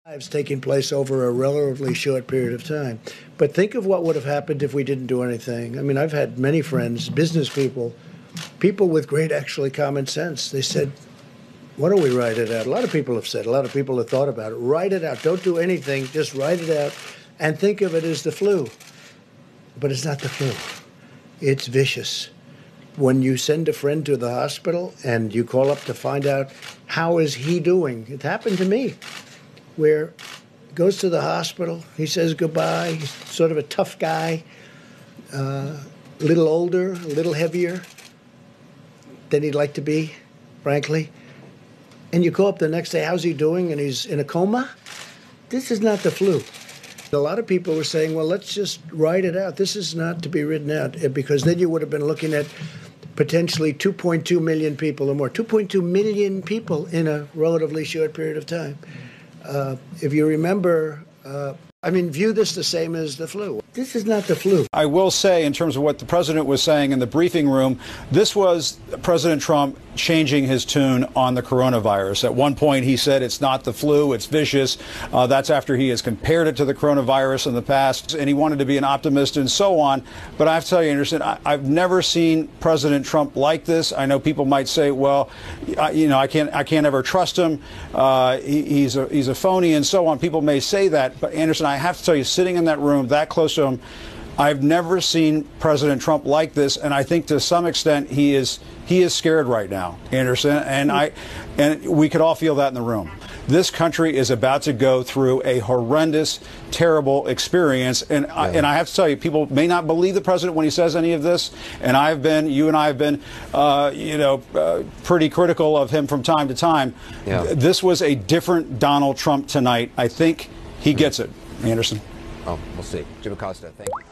Lives taking place over a relatively short period of time. But think of what would have happened if we didn't do anything. I mean, I've had many friends, business people, people with great actually common sense. They said, why don't we write it out? A lot of people have said, a lot of people have thought about it. Write it out. Don't do anything. Just write it out and think of it as the flu. But it's not the flu. It's vicious. When you send a friend to the hospital and you call up to find out how is he doing, it happened to me, where he goes to the hospital, he says goodbye, he's sort of a tough guy, a little older, a little heavier than he'd like to be, frankly. And you call up the next day, how's he doing? And he's in a coma? This is not the flu. A lot of people were saying, well, let's just write it out. This is not to be written out, because then you would have been looking at potentially 2.2 million people or more. 2.2 million people in a relatively short period of time. If you remember, view this the same as the flu. This is not the flu. I will say, in terms of what the president was saying in the briefing room, this was President Trump changing his tune on the coronavirus. At one point, he said it's not the flu, it's vicious. That's after he has compared it to the coronavirus in the past, and he wanted to be an optimist and so on. But I have to tell you, Anderson, I've never seen President Trump like this. I know people might say, well, I can't ever trust him. He's a phony and so on. People may say that, but Anderson, I have to tell you, sitting in that room that close to him, I've never seen President Trump like this, and I think to some extent he is scared right now, Anderson, and we could all feel that in the room. This country is about to go through a horrendous, terrible experience, and I have to tell you, people may not believe the president when he says any of this, and you and I have been, pretty critical of him from time to time. Yeah. This was a different Donald Trump tonight. I think he gets it, Anderson. Well, we'll see. Jim Acosta, thank you.